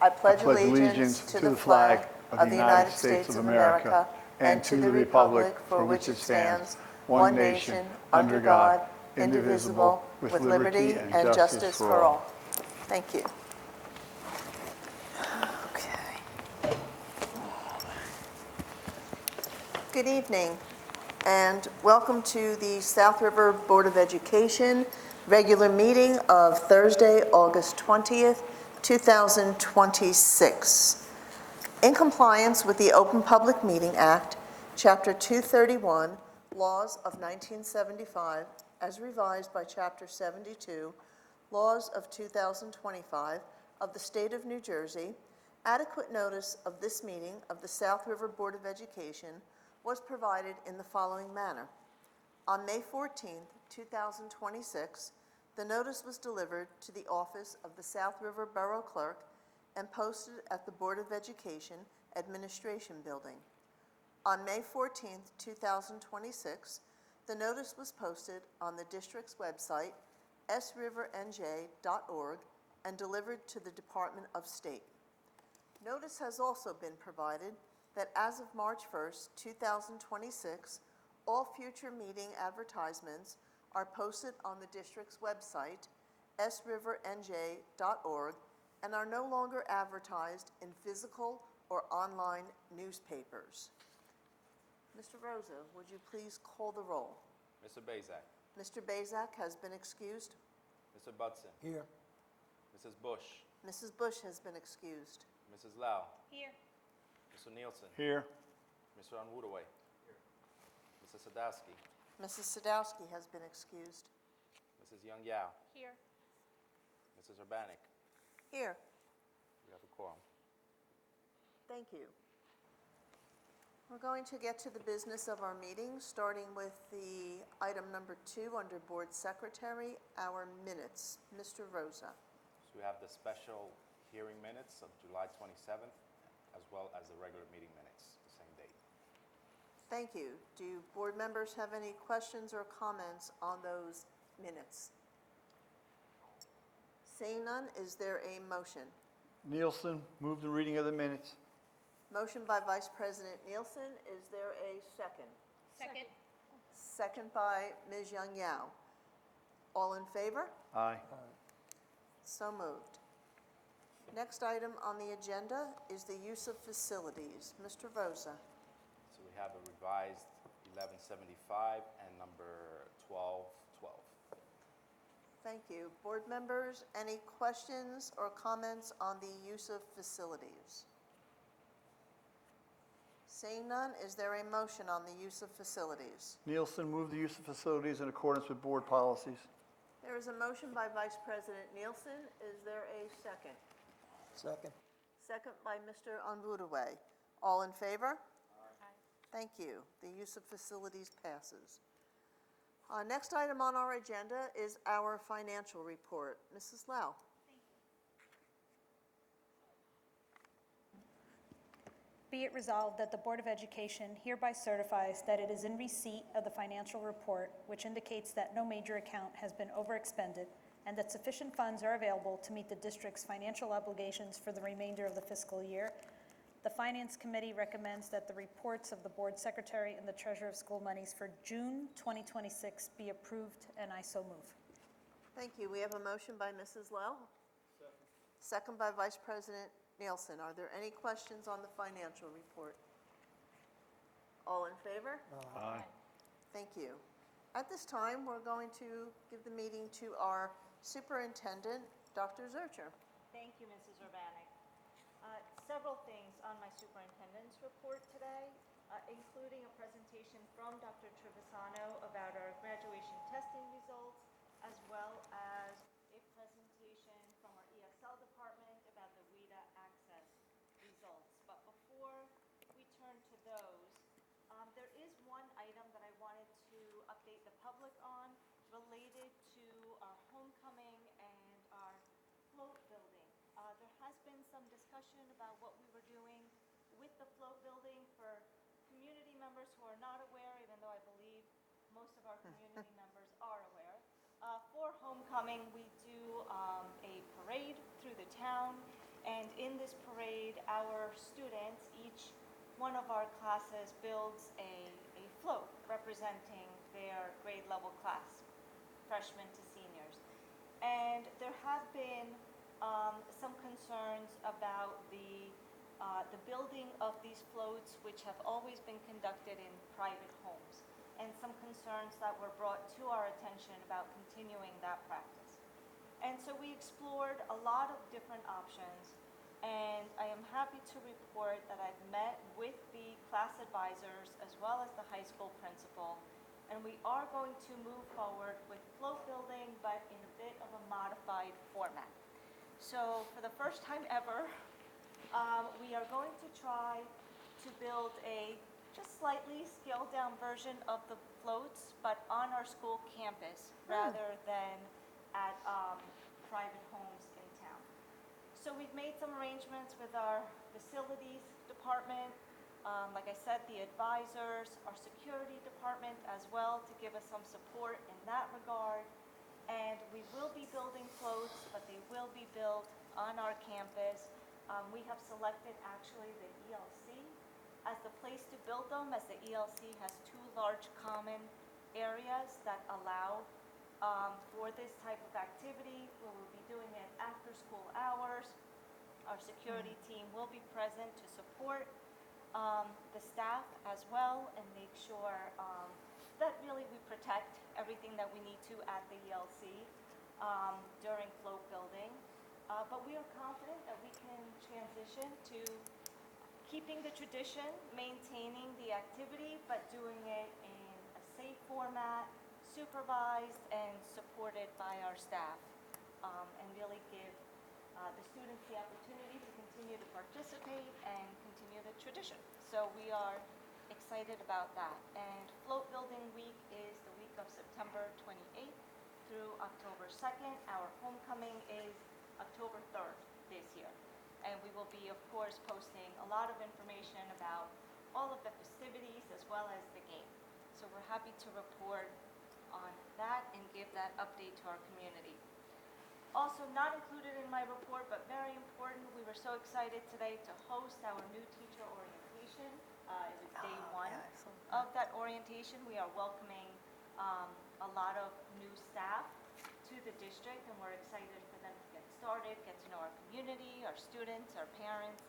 I pledge allegiance to the flag of the United States of America and to the republic for which it stands, one nation, under God, indivisible, with liberty and justice for all. Thank you. Okay. Good evening, and welcome to the South River Board of Education regular meeting of Thursday, August 20th, 2026. In compliance with the Open Public Meeting Act, Chapter 231, Laws of 1975, as revised by Chapter 72, Laws of 2025 of the State of New Jersey, adequate notice of this meeting of the South River Board of Education was provided in the following manner. On May 14th, 2026, the notice was delivered to the office of the South River Borough Clerk and posted at the Board of Education Administration Building. On May 14th, 2026, the notice was posted on the district's website, srivernj.org, and delivered to the Department of State. Notice has also been provided that as of March 1st, 2026, all future meeting advertisements are posted on the district's website, srivernj.org, and are no longer advertised in physical or online newspapers. Mr. Rosa, would you please call the roll? Mr. Bazak. Mr. Bazak has been excused. Mr. Butson. Here. Mrs. Bush. Mrs. Bush has been excused. Mrs. Lau. Here. Mr. Nielsen. Here. Mr. Onwudaway. Here. Mrs. Sadowski. Mrs. Sadowski has been excused. Mrs. Young Yao. Here. Mrs. Urbanik. Here. We have a quorum. Thank you. We're going to get to the business of our meeting, starting with the item number 2 under Board Secretary, our minutes. Mr. Rosa. So we have the special hearing minutes of July 27th, as well as the regular meeting minutes, the same date. Thank you. Do board members have any questions or comments on those minutes? Seeing none, is there a motion? Nielsen, move the reading of the minutes. Motion by Vice President Nielsen. Is there a second? Second. Second by Ms. Young Yao. All in favor? Aye. So moved. Next item on the agenda is the use of facilities. Mr. Rosa. So we have a revised 1175 and number 1212. Thank you. Board members, any questions or comments on the use of facilities? Seeing none, is there a motion on the use of facilities? Nielsen, move the use of facilities in accordance with board policies. There is a motion by Vice President Nielsen. Is there a second? Second. Second by Mr. Onwudaway. All in favor? Aye. Thank you. The use of facilities passes. Next item on our agenda is our financial report. Mrs. Lau. Be it resolved that the Board of Education hereby certifies that it is in receipt of the financial report, which indicates that no major account has been overexpended and that sufficient funds are available to meet the district's financial obligations for the remainder of the fiscal year. The Finance Committee recommends that the reports of the Board Secretary and the Treasurer of School Monies for June 2026 be approved, and I so move. Thank you. We have a motion by Mrs. Lau. Second by Vice President Nielsen. Are there any questions on the financial report? All in favor? Aye. Thank you. At this time, we're going to give the meeting to our superintendent, Dr. Zurcher. Thank you, Mrs. Urbanik. Several things on my superintendent's report today, including a presentation from Dr. Trevisano about our graduation testing results, as well as a presentation from our ESL department about the WIDA access results. But before we turn to those, there is one item that I wanted to update the public on related to our homecoming and our float building. There has been some discussion about what we were doing with the float building for community members who are not aware, even though I believe most of our community members are aware. For homecoming, we do a parade through the town, And in this parade, our students, each one of our classes builds a float representing their grade level class, freshmen to seniors. And there have been some concerns about the building of these floats, which have always been conducted in private homes, and some concerns that were brought to our attention about continuing that practice. And so we explored a lot of different options, and I am happy to report that I've met with the class advisors as well as the high school principal, and we are going to move forward with float building, but in a bit of a modified format. So for the first time ever, we are going to try to build a just slightly scaled down version of the floats, but on our school campus rather than at private homes in town. So we've made some arrangements with our facilities department, like I said, the advisors, our security department as well, to give us some support in that regard. And we will be building floats, but they will be built on our campus. We have selected actually the ELC as the place to build them, as the ELC has two large common areas that allow for this type of activity. We will be doing it after school hours. Our security team will be present to support the staff as well and make sure that really we protect everything that we need to at the ELC during float building. But we are confident that we can transition to keeping the tradition, maintaining the activity, but doing it in a safe format, supervised and supported by our staff, and really give the students the opportunity to continue to participate and continue the tradition. So we are excited about that. And Float Building Week is the week of September 28th through October 2nd. Our homecoming is October 3rd this year. And we will be, of course, posting a lot of information about all of the festivities as well as the game. So we're happy to report on that and give that update to our community. Also not included in my report, but very important, we were so excited today to host our new teacher orientation. It was day one of that orientation. We are welcoming a lot of new staff to the district, and we're excited for them to get started, get to know our community, our students, our parents,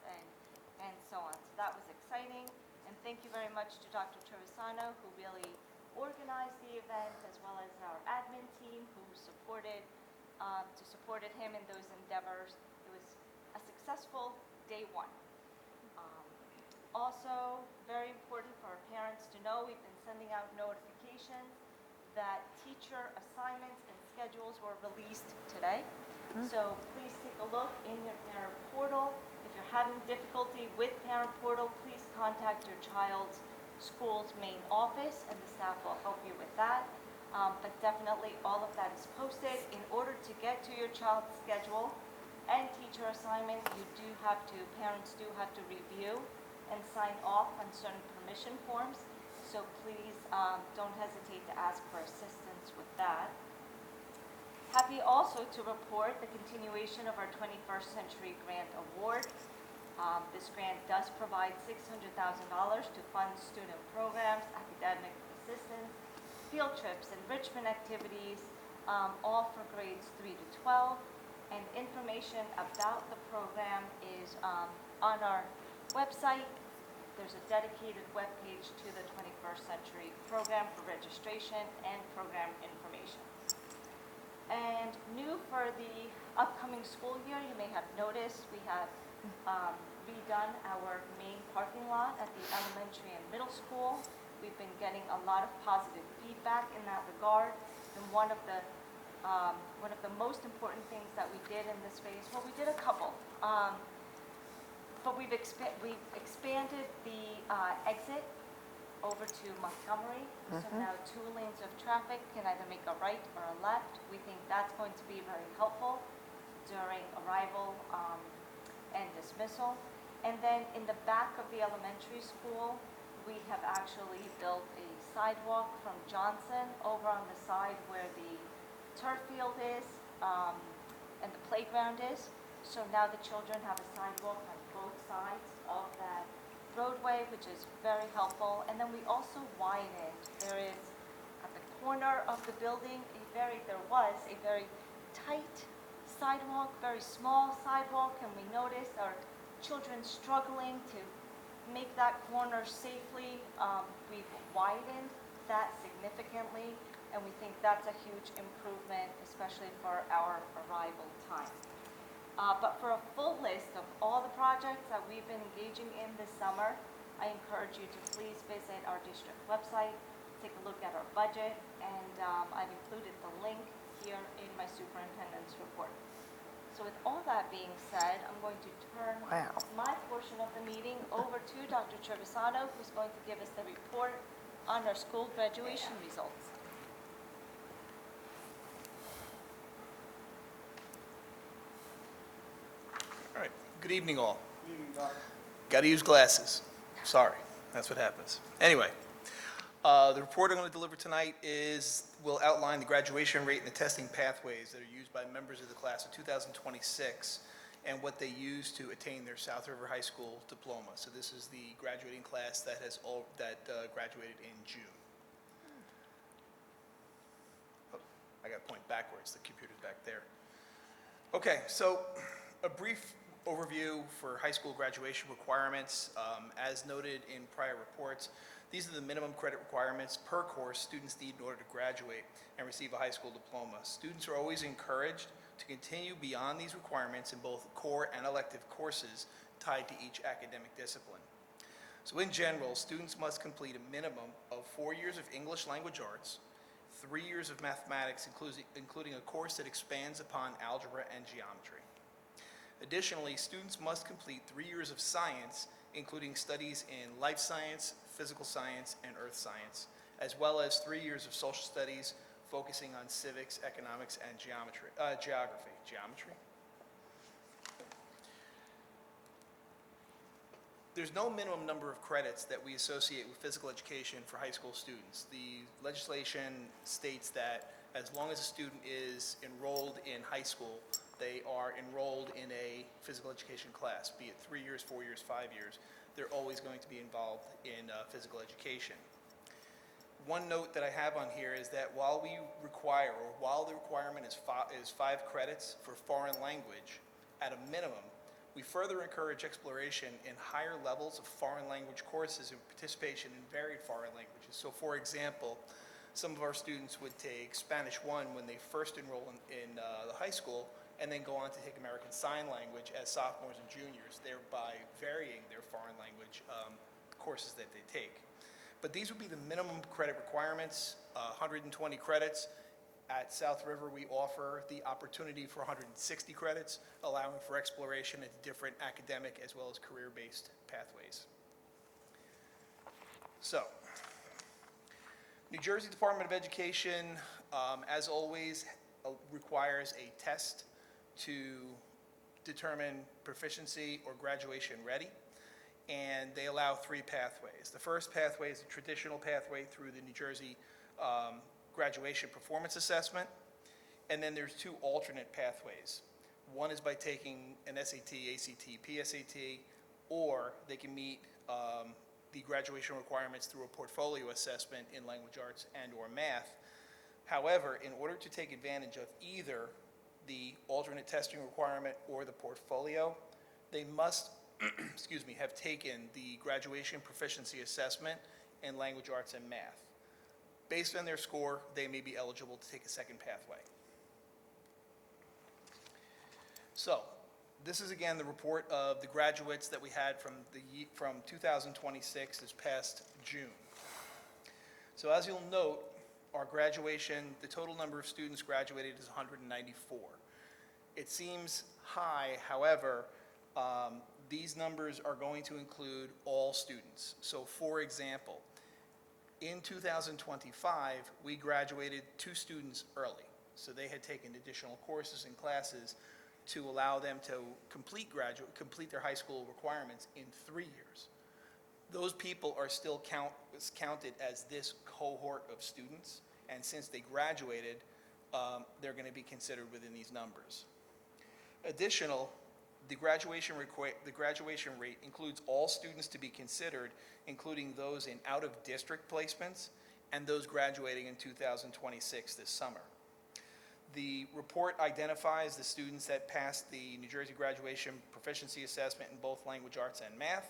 and so on. So that was exciting. And thank you very much to Dr. Trevisano, who really organized the event, as well as our admin team who supported him in those endeavors. It was a successful day one. Also, very important for our parents to know, we've been sending out notifications that teacher assignments and schedules were released today. So please take a look in your parent portal. If you're having difficulty with parent portal, please contact your child's school's main office and the staff will help you with that. But definitely all of that is posted. In order to get to your child's schedule and teacher assignment, parents do have to review and sign off on certain permission forms. So please don't hesitate to ask for assistance with that. Happy also to report the continuation of our 21st Century Grant Award. This grant does provide $600,000 to fund student programs, academic assistance, field trips, enrichment activities, all for grades 3 to 12. And information about the program is on our website. There's a dedicated webpage to the 21st Century program for registration and program information. And new for the upcoming school year, you may have noticed we have redone our main parking lot at the elementary and middle school. We've been getting a lot of positive feedback in that regard. And one of the most important things that we did in this phase, well, we did a couple. But we've expanded the exit over to Montgomery. So now 2 lanes of traffic can either make a right or a left. We think that's going to be very helpful during arrival and dismissal. And then in the back of the elementary school, we have actually built a sidewalk from Johnson over on the side where the turf field is and the playground is. So now the children have a sidewalk on both sides of that roadway, which is very helpful. And then we also widened. There is at the corner of the building there was a very tight sidewalk, very small sidewalk, and we noticed our children struggling to make that corner safely. We've widened that significantly, and we think that's a huge improvement, especially for our arrival time. But for a full list of all the projects that we've been engaging in this summer, I encourage you to please visit our district website, take a look at our budget, and I've included the link here in my superintendent's report. So with all that being said, I'm going to turn my portion of the meeting over to Dr. Trevisano, who's going to give us the report on our school graduation results. All right, good evening all. Got to use glasses. Sorry, that's what happens. Anyway, the report I'm going to deliver tonight will outline the graduation rate and the testing pathways that are used by members of the class of 2026 and what they use to attain their South River High School diploma. So this is the graduating class that graduated in June. Oh, I got to point backwards. The computer's back there. Okay, so a brief overview for high school graduation requirements. As noted in prior reports, these are the minimum credit requirements per course students need in order to graduate and receive a high school diploma. Students are always encouraged to continue beyond these requirements in both core and elective courses tied to each academic discipline. So in general, students must complete a minimum of 4 years of English language arts, 3 years of mathematics, including a course that expands upon algebra and geometry. Additionally, students must complete 3 years of science, including studies in life science, physical science, and earth science, as well as 3 years of social studies focusing on civics, economics, and geography. Geometry? There's no minimum number of credits that we associate with physical education for high school students. The legislation states that as long as a student is enrolled in high school, they are enrolled in a physical education class, be it 3 years, 4 years, 5 years. They're always going to be involved in physical education. One note that I have on here is that while the requirement is 5 credits for foreign language, at a minimum, we further encourage exploration in higher levels of foreign language courses and participation in varied foreign languages. So for example, some of our students would take Spanish 1 when they first enroll in the high school, and then go on to take American Sign Language as sophomores and juniors, thereby varying their foreign language courses that they take. But these would be the minimum credit requirements, 120 credits. At South River, we offer the opportunity for 160 credits, allowing for exploration into different academic as well as career-based pathways. So, New Jersey Department of Education, as always, requires a test to determine proficiency or graduation ready, and they allow 3 pathways. The first pathway is a traditional pathway through the New Jersey Graduation Performance Assessment, and then there's 2 alternate pathways. One is by taking an SAT, ACT, PSAT, or they can meet the graduation requirements through a portfolio assessment in language arts and or math. However, in order to take advantage of either the alternate testing requirement or the portfolio, they must have taken the graduation proficiency assessment in language arts and math. Based on their score, they may be eligible to take a second pathway. So, this is again the report of the graduates that we had from 2026 this past June. So as you'll note, our graduation, the total number of students graduated is 194. It seems high, however, these numbers are going to include all students. So for example, in 2025, we graduated 2 students early. So they had taken additional courses and classes to allow them to complete their high school requirements in 3 years. Those people are still counted as this cohort of students, and since they graduated, they're going to be considered within these numbers. The graduation rate includes all students to be considered, including those in out-of-district placements and those graduating in 2026 this summer. The report identifies the students that passed the New Jersey Graduation Proficiency Assessment in both language arts and math,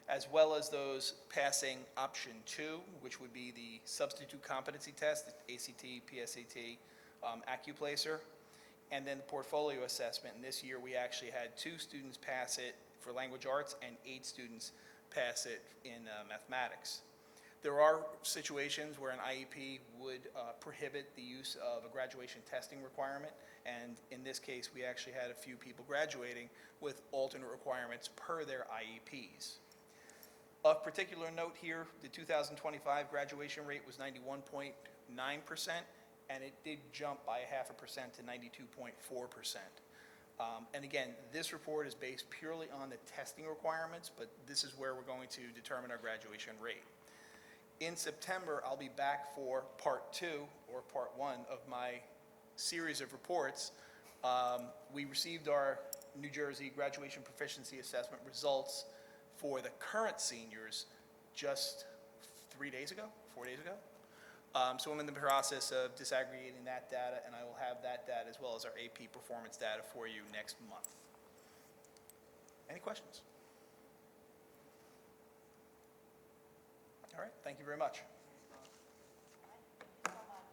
as well as those passing option 2, which would be the substitute competency test, the ACT, PSAT, AccuPlacer, and then the portfolio assessment. And this year, we actually had 2 students pass it for language arts and 8 students pass it in mathematics. There are situations where an IEP would prohibit the use of a graduation testing requirement, and in this case, we actually had a few people graduating with alternate requirements per their IEPs. Of particular note here, the 2025 graduation rate was 91.9%, and it did jump by 0.5% to 92.4%. And again, this report is based purely on the testing requirements, but this is where we're going to determine our graduation rate. In September, I'll be back for part 2, or part 1, of my series of reports. We received our New Jersey Graduation Proficiency Assessment results for the current seniors just 4 days ago. So I'm in the process of disaggregating that data, and I will have that data as well as our AP performance data for you next month. Any questions? All right, thank you very much. Thank you so much.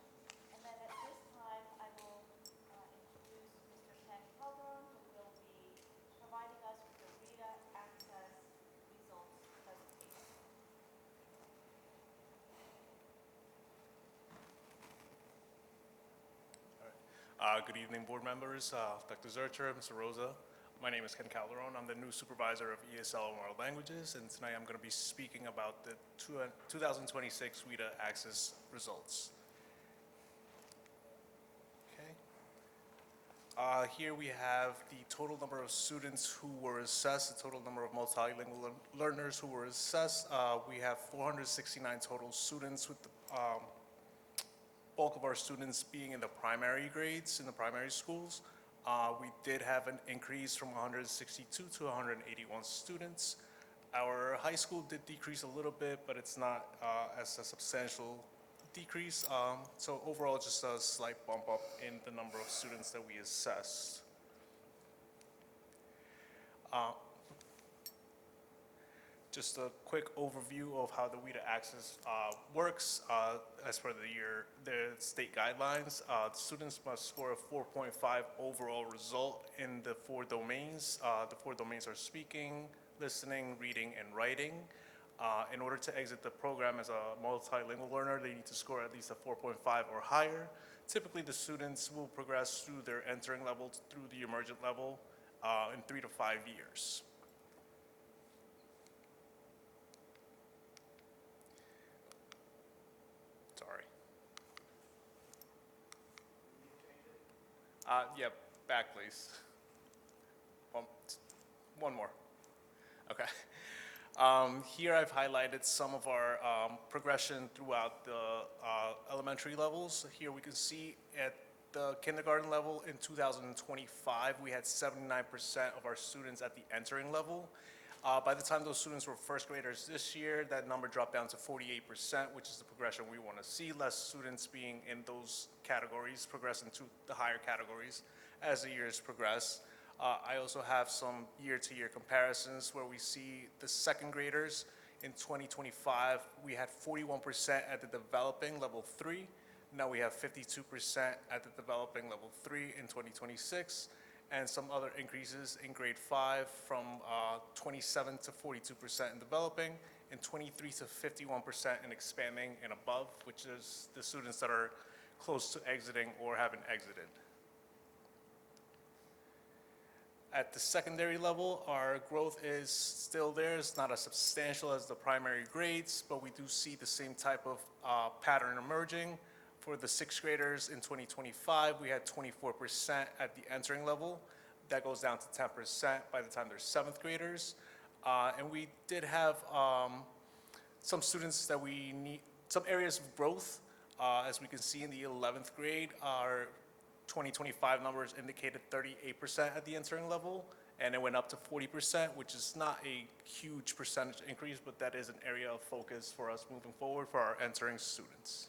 And then at this time, I will introduce Mr. Ken Calderon, who will be providing us with the RETA Access results presentation. Good evening, board members, Dr. Zurcher, Mr. Rosa. My name is Ken Calderon. I'm the new supervisor of ESL and World Languages, and tonight I'm going to be speaking about the 2026 RETA Access results. Okay. Here we have the total number of students who were assessed, the total number of multilingual learners who were assessed. We have 469 total students, with the bulk of our students being in the primary grades, in the primary schools. We did have an increase from 162 to 181 students. Our high school did decrease a little bit, but it's not as a substantial decrease. So overall, just a slight bump up in the number of students that we assessed. Just a quick overview of how the WIDA Access works. As per the state guidelines, students must score a 4.5 overall result in the 4 domains. The 4 domains are speaking, listening, reading, and writing. In order to exit the program as a multilingual learner, they need to score at least a 4.5 or higher. Typically, the students will progress through their entering level through the emergent level in 3 to 5 years. Yeah, back please. One more. Okay. Here I've highlighted some of our progression throughout the elementary levels. Here we can see at the kindergarten level in 2025, we had 79% of our students at the entering level. By the time those students were first graders this year, that number dropped down to 48%, which is the progression we want to see. Less students being in those categories, progressing to the higher categories as the years progress. I also have some year-to-year comparisons where we see the second graders in 2025, we had 41% at the developing level 3. Now we have 52% at the developing level 3 in 2026. And some other increases in grade 5 from 27 to 42% in developing, and 23 to 51% in expanding and above, which is the students that are close to exiting or haven't exited. At the secondary level, our growth is still there. It's not as substantial as the primary grades, but we do see the same type of pattern emerging. For the 6th graders in 2025, we had 24% at the entering level. That goes down to 10% by the time they're 7th graders. And we did have some students that we need, some areas of growth. As we can see in the 11th grade, our 2025 numbers indicated 38% at the entering level, and it went up to 40%, which is not a huge percentage increase, but that is an area of focus for us moving forward for our entering students.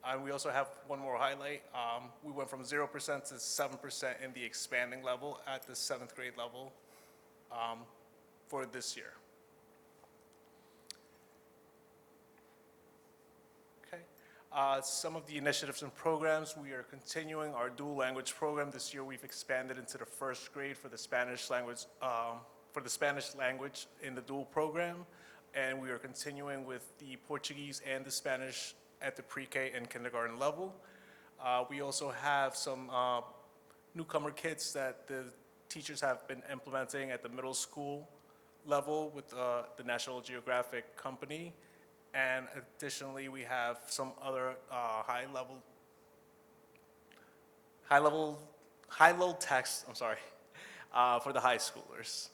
And we also have one more highlight. We went from 0% to 7% in the expanding level at the 7th grade level for this year. Okay. Some of the initiatives and programs, we are continuing our dual language program. This year we've expanded into the 1st grade for the Spanish language, in the dual program. And we are continuing with the Portuguese and the Spanish at the pre-K and kindergarten level. We also have some newcomer kits that the teachers have been implementing at the middle school level with the National Geographic Company. And additionally, we have some other high-level text, for the high schoolers.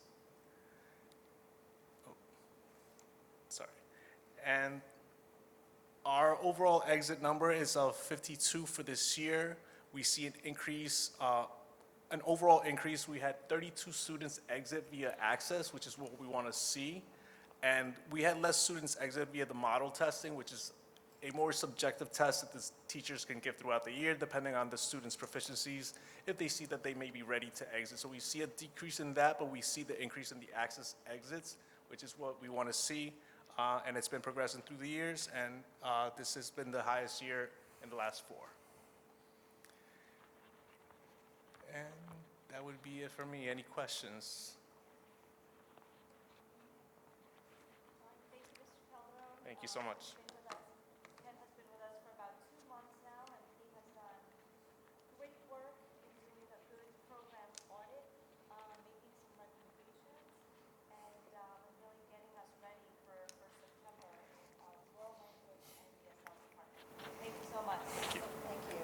Sorry. And our overall exit number is of 52 for this year. We see an overall increase. We had 32 students exit via Access, which is what we want to see. And we had less students exit via the model testing, which is a more subjective test that the teachers can give throughout the year, depending on the students' proficiencies, if they see that they may be ready to exit. So we see a decrease in that, but we see the increase in the Access exits, which is what we want to see. And it's been progressing through the years, and this has been the highest year in the last 4. And that would be it for me. Any questions? Thank you, Mr. Calderon. Thank you so much. Ken has been with us for about 2 months now, and he has done great work in doing a good program audit, making some recommendations, and really getting us ready for September, world language and ESL department. Thank you so much. Thank you.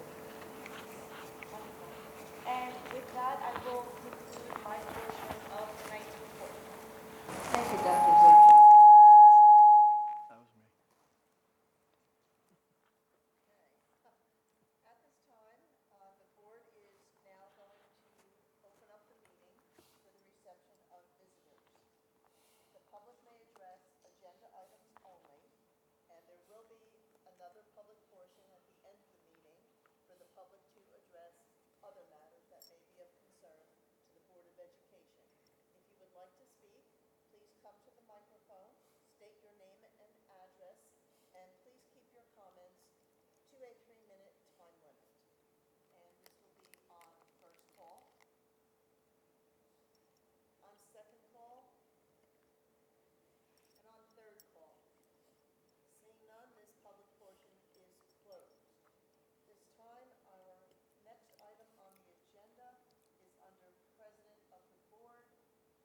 Wonderful. And with that, I will conclude my portion of tonight's report. Thank you, Dr. Zucco. That was me. At this time, the board is now going to open up the meeting for the reception of visitors. The public may address agenda items only, and there will be another public portion at the end of the meeting for the public to address other matters that may be of concern to the Board of Education. If you would like to speak, please come to the microphone, state your name and address, and please keep your comments to a 3-minute time limit. And this will be on first call, on second call, and on third call. Seeing none, this public portion is closed. This time, our next item on the agenda is under President of the Board.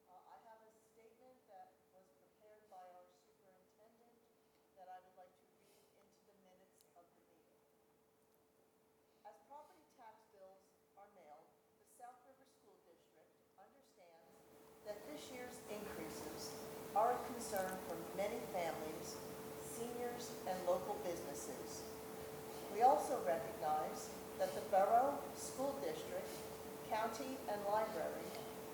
I have a statement that was prepared by our superintendent that I would like to read into the minutes of the meeting. As property tax bills are mailed, the South River School District understands that this year's increases are a concern for many families, seniors, and local businesses. We also recognize that the borough, school district, county, and library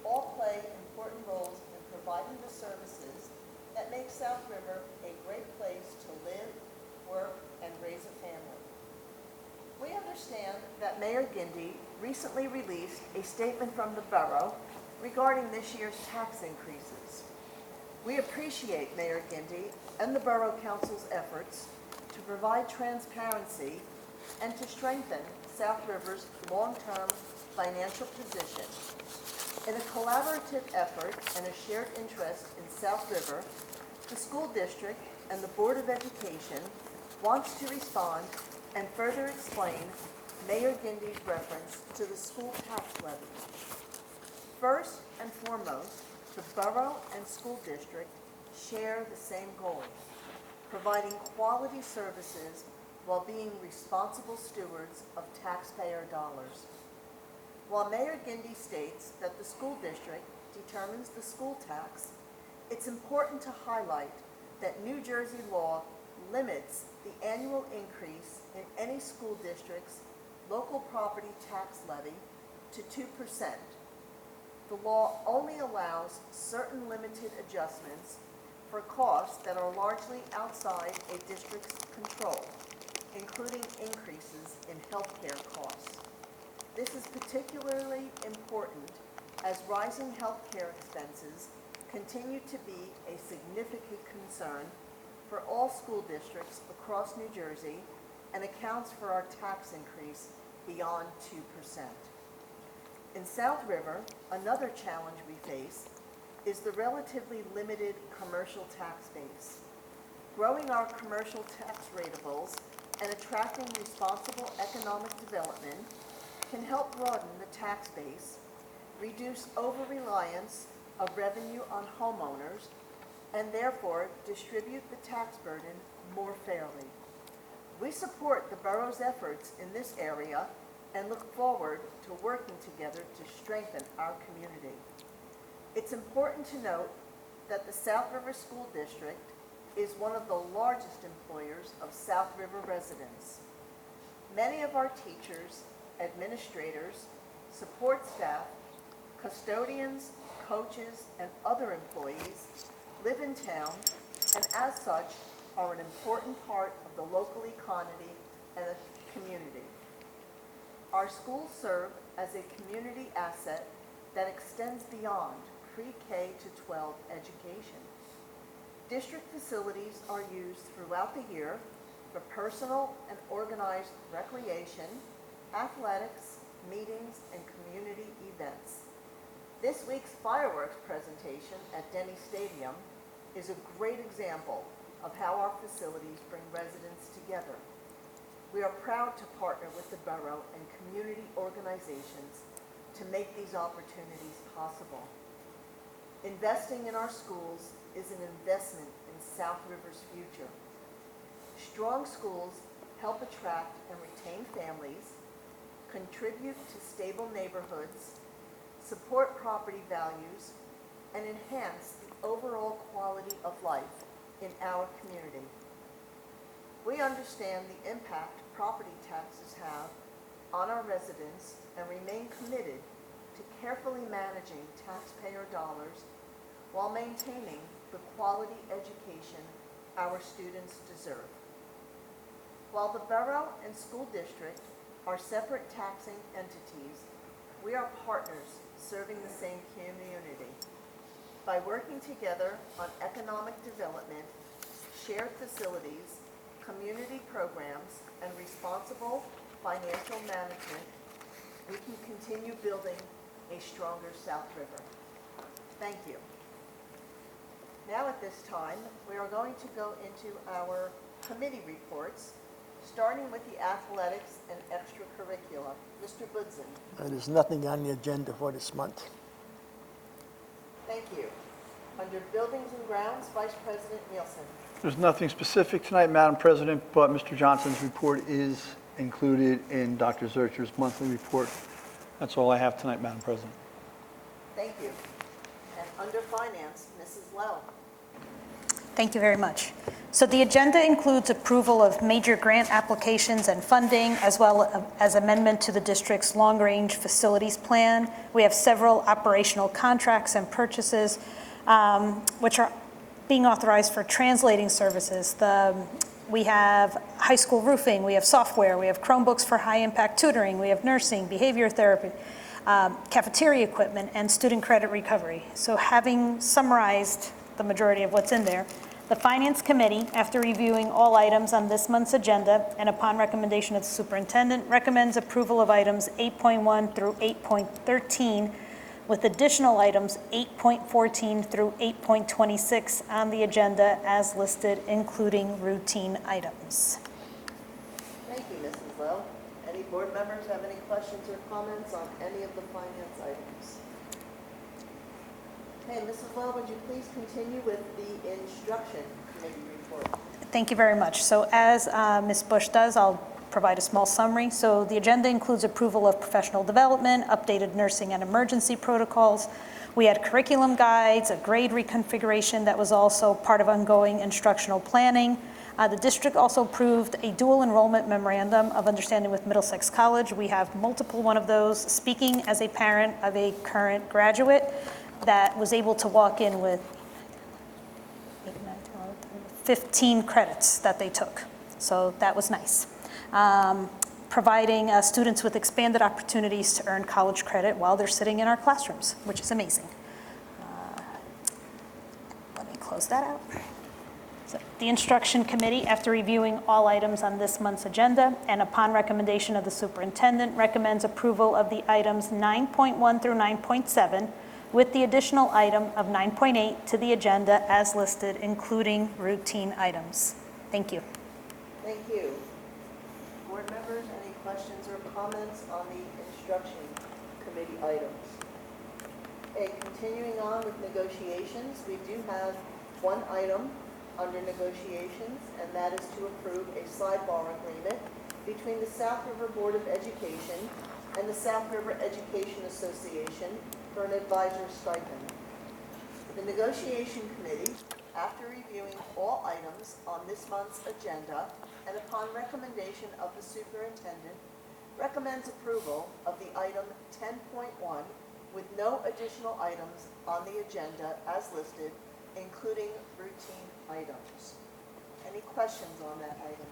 all play important roles in providing the services that make South River a great place to live, work, and raise a family. We understand that Mayor Gindi recently released a statement from the borough regarding this year's tax increases. We appreciate Mayor Gindi and the Borough Council's efforts to provide transparency and to strengthen South River's long-term financial position. In a collaborative effort and a shared interest in South River, the school district and the Board of Education wants to respond and further explain Mayor Gindi's reference to the school tax levy. First and foremost, the borough and school district share the same goals, providing quality services while being responsible stewards of taxpayer dollars. While Mayor Gindi states that the school district determines the school tax, it's important to highlight that New Jersey law limits the annual increase in any school district's local property tax levy to 2%. the law only allows certain limited adjustments for costs that are largely outside a district's control, including increases in healthcare costs. This is particularly important as rising healthcare expenses continue to be a significant concern for all school districts across New Jersey and accounts for our tax increase beyond 2%. In South River, another challenge we face is the relatively limited commercial tax base. Growing our commercial tax ratables and attracting responsible economic development can help broaden the tax base, reduce over-reliance of revenue on homeowners, and therefore distribute the tax burden more fairly. We support the borough's efforts in this area and look forward to working together to strengthen our community. It's important to note that the South River School District is one of the largest employers of South River residents. Many of our teachers, administrators, support staff, custodians, coaches, and other employees live in town and as such are an important part of the local economy and the community. Our schools serve as a community asset that extends beyond pre-K to 12 education. District facilities are used throughout the year for personal and organized recreation, athletics, meetings, and community events. This week's fireworks presentation at Denny Stadium is a great example of how our facilities bring residents together. We are proud to partner with the borough and community organizations to make these opportunities possible. Investing in our schools is an investment in South River's future. Strong schools help attract and retain families, contribute to stable neighborhoods, support property values, and enhance the overall quality of life in our community. We understand the impact property taxes have on our residents and remain committed to carefully managing taxpayer dollars while maintaining the quality education our students deserve. While the borough and school district are separate taxing entities, we are partners serving the same community. By working together on economic development, shared facilities, community programs, and responsible financial management, we can continue building a stronger South River. Thank you. Now at this time, we are going to go into our committee reports, starting with the athletics and extracurricular. Mr. Budzen. There's nothing on the agenda for this month. Thank you. Under Buildings and Grounds, Vice President Nielsen. There's nothing specific tonight, Madam President, but Mr. Johnson's report is included in Dr. Zurcher's monthly report. That's all I have tonight, Madam President. Thank you. And under Finance, Mrs. Lowe. Thank you very much. So the agenda includes approval of major grant applications and funding, as well as amendment to the district's long-range facilities plan. We have several operational contracts and purchases, which are being authorized for translating services. We have high school roofing, we have software, we have Chromebooks for high-impact tutoring, we have nursing, behavior therapy, cafeteria equipment, and student credit recovery. So having summarized the majority of what's in there, the Finance Committee, after reviewing all items on this month's agenda and upon recommendation of the superintendent, recommends approval of items 8.1 through 8.13, with additional items 8.14 through 8.26 on the agenda as listed, including routine items. Thank you, Mrs. Lowe. Any board members have any questions or comments on any of the finance items? Okay, Mrs. Lowe, would you please continue with the instruction committee report? Thank you very much. So as Ms. Bush does, I'll provide a small summary. So the agenda includes approval of professional development, updated nursing and emergency protocols. We had curriculum guides, a grade reconfiguration that was also part of ongoing instructional planning, The district also approved a dual enrollment memorandum of understanding with Middlesex College. We have multiple one of those. Speaking as a parent of a current graduate that was able to walk in with 15 credits that they took. So that was nice. Providing students with expanded opportunities to earn college credit while they're sitting in our classrooms, which is amazing. Let me close that out. So, the Instruction Committee, after reviewing all items on this month's agenda and upon recommendation of the superintendent, recommends approval of the items 9.1 through 9.7 with the additional item of 9.8 to the agenda as listed, including routine items. Thank you. Thank you. Board members, any questions or comments on the Instruction Committee items? Okay, continuing on with negotiations, we do have one item under negotiations, and that is to approve a sidebar agreement between the South River Board of Education and the South River Education Association for an advisor stipend. The negotiation committee, after reviewing all items on this month's agenda and upon recommendation of the superintendent, recommends approval of the item 10.1 with no additional items on the agenda as listed, including routine items. Any questions on that item?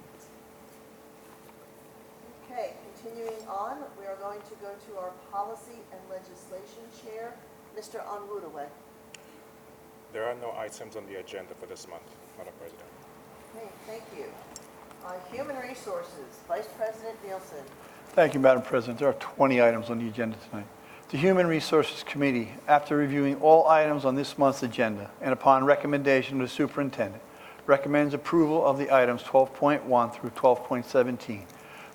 Okay, continuing on, we are going to go to our policy and legislation chair, Mr. Onwudaway. There are no items on the agenda for this month, Madam President. Okay, thank you. Human Resources, Vice President Nielsen. Thank you, Madam President. There are 20 items on the agenda tonight. The Human Resources Committee, after reviewing all items on this month's agenda and upon recommendation of the superintendent, recommends approval of the items 12.1 through 12.17,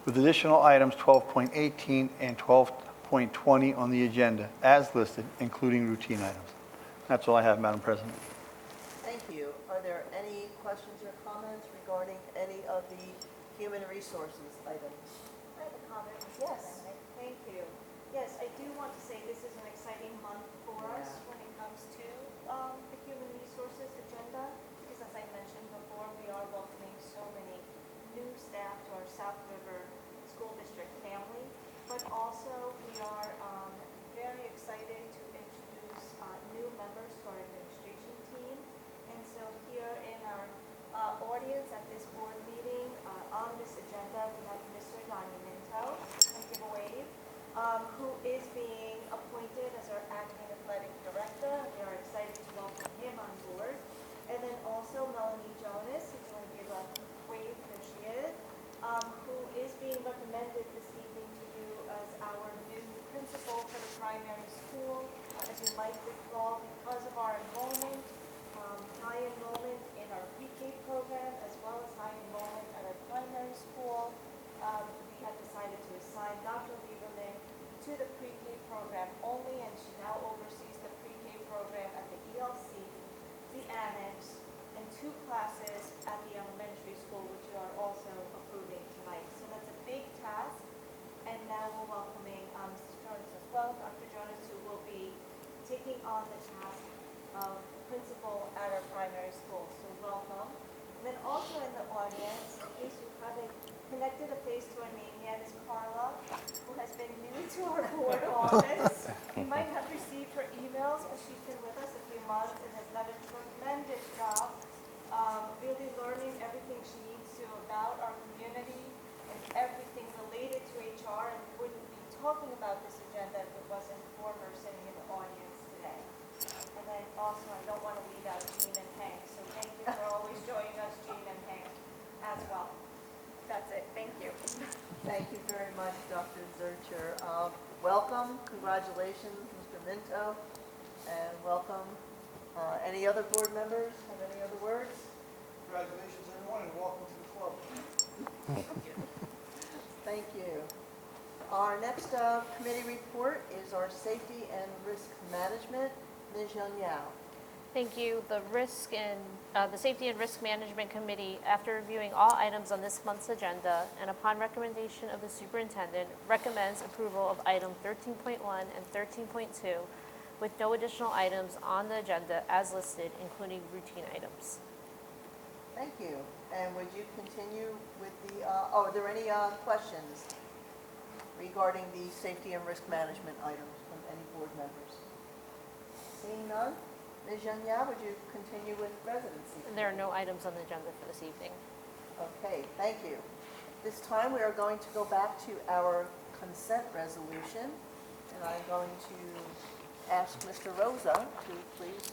with additional items 12.18 and 12.20 on the agenda as listed, including routine items. That's all I have, Madam President. Thank you. Are there any questions or comments regarding any of the Human Resources items? I have a comment, Mrs. Yes. Bennett. Thank you. Yes, I do want to say this is an exciting month for us when it comes to the human resources agenda, because as I mentioned before, we are welcoming so many new staff to our South River School District family, but also we are very excited to introduce new members to our administration team. And so here in our audience at this board meeting, on this agenda, we have Mr. Donnie Minto, and give a wave, who is being appointed as our acting athletic director. We are excited to welcome him on board. And then also Melanie Jonas, if you want to give a wave, there she is, who is being recommended this evening to you as our new principal for the primary school. As you might recall, because of our enrollment, high enrollment in our pre-K program, as well as high enrollment at our primary school, we have decided to assign Dr. Lieberman to the pre-K program only, and she now oversees the pre-K program at the ELC, the annex, and 2 classes at the elementary school, which you are also approving tonight. So that's a big task. And now we're welcoming Mrs. Jonas as well, Dr. Jonas, who will be taking on the task of principal at our primary school. So welcome. And then also in the audience, in case you haven't connected a face to a name yet, is Carla, who has been new to our board office. You might have received her emails, but she's been with us a few months and has done a tremendous job really learning everything she needs to about our community and everything related to HR, and wouldn't be talking about this agenda if it wasn't for her sitting in the audience today. And then also, I don't want to leave out Jean and Hank, so thank you for always joining us, Jean and Hank, as well. That's it. Thank you. Thank you very much, Dr. Zurcher. Welcome, congratulations, Mr. Minto, and welcome. Any other board members have any other words? Congratulations, everyone, and welcome to the club. Thank you. Our next committee report is our Safety and Risk Management. Ms. Young Yao. Thank you. The Safety and Risk Management Committee, after reviewing all items on this month's agenda and upon recommendation of the superintendent, recommends approval of item 13.1 and 13.2 with no additional items on the agenda as listed, including routine items. Thank you. And would you continue with the, are there any questions regarding the safety and risk management items from any board members? Seeing none, Ms. Janya, would you continue with residency? And there are no items on the agenda for this evening. Okay, thank you. This time, we are going to go back to our consent resolution, and I'm going to ask Mr. Rosa to please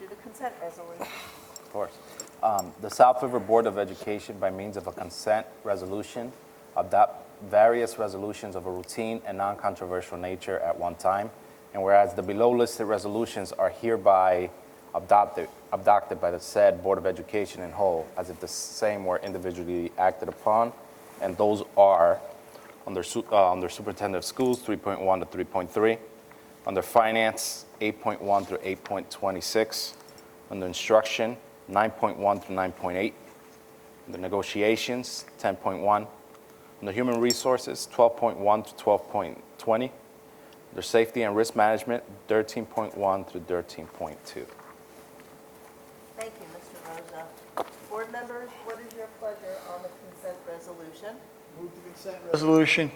do the consent resolution. Of course. The South River Board of Education, by means of a consent resolution, adopt various resolutions of a routine and non-controversial nature at one time, and whereas the below listed resolutions are hereby adopted by the said Board of Education in whole, as if the same were individually acted upon, and those are under Superintendent of Schools 3.1 to 3.3, under Finance 8.1 through 8.26, under Instruction 9.1 through 9.8, under Negotiations 10.1, under Human Resources 12.1 to 12.20, under Safety and Risk Management 13.1 through 13.2. Thank you, Mr. Rosa. Board members, what is your pleasure on the consent resolution? Move the consent resolution.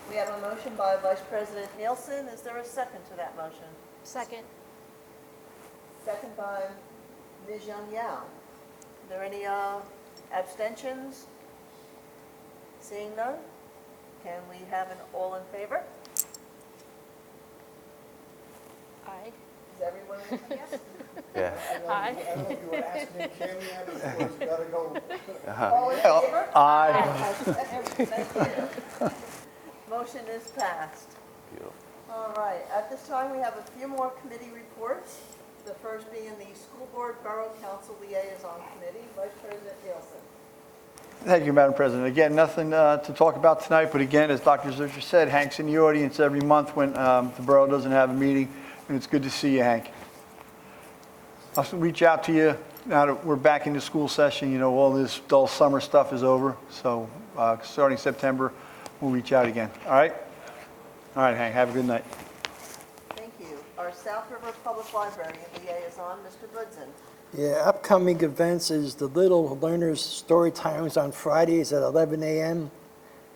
We have a motion by Vice President Nielsen. Is there a second to that motion? Second. Second by Ms. Young Yao. Are there any abstentions? Seeing none, can we have an all in favor? Aye. Is everyone in yes? Yeah. Aye. I don't know if you were asking him, can we have it, or it's gotta go? All in favor? Aye. Thank you. Motion is passed. Beautiful. All right, at this time, we have a few more committee reports. The first being the School Board Borough Council Liaison Committee, Vice President Nielsen. Thank you, Madam President. Again, nothing to talk about tonight, but again, as Dr. Zurcher said, Hank's in the audience every month when the borough doesn't have a meeting, and it's good to see you, Hank. I'll reach out to you now that we're back into school session. You know, all this dull summer stuff is over, so starting September, we'll reach out again. All right? All right, Hank, have a good night. Thank you. Our South River Public Library Liaison, Mr. Goodson. Yeah, upcoming events is the Little Learners Story Times on Fridays at 11 a.m.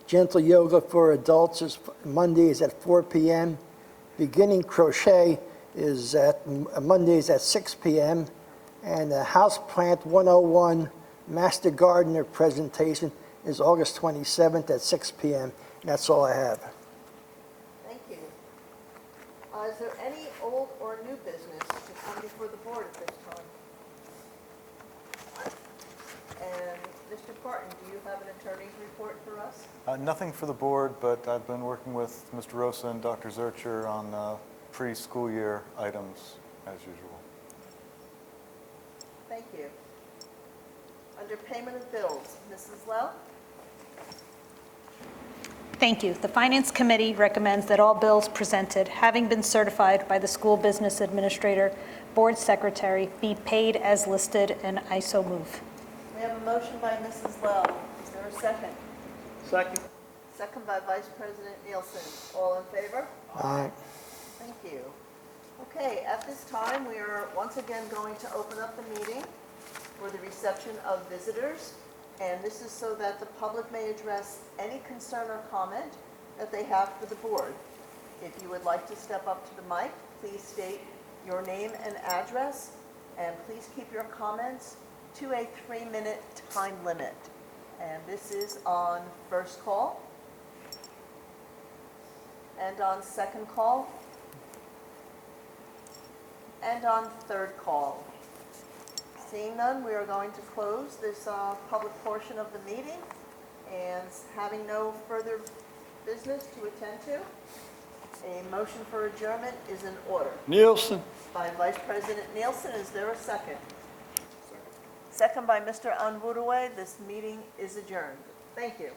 Gentle Yoga for Adults is Mondays at 4 p.m. Beginning Crochet is at Mondays at 6 p.m. And the Houseplant 101 Master Gardener presentation is August 27th at 6 p.m. And that's all I have. Thank you. Is there any old or new business to come before the board at this time? And Mr. Parton, do you have an attorney's report for us? Nothing for the board, but I've been working with Mr. Rosa and Dr. Zurcher on pre-school year items as usual. Thank you. Under payment of bills, Mrs. Lowe? Thank you. The Finance Committee recommends that all bills presented, having been certified by the School Business Administrator, Board Secretary, be paid as listed, and I so move. We have a motion by Mrs. Lowe. Is there a second? Second. Second by Vice President Nielsen. All in favor? Aye. Thank you. Okay, at this time, we are once again going to open up the meeting for the reception of visitors. And this is so that the public may address any concern or comment that they have for the board. If you would like to step up to the mic, please state your name and address, and please keep your comments to a 3-minute time limit. And this is on first call, and on second call, and on third call. Seeing none, we are going to close this public portion of the meeting, and having no further business to attend to, a motion for adjournment is in order. Nielsen. By Vice President Nielsen, is there a second? Second by Mr. Anwudaway. This meeting is adjourned. Thank you.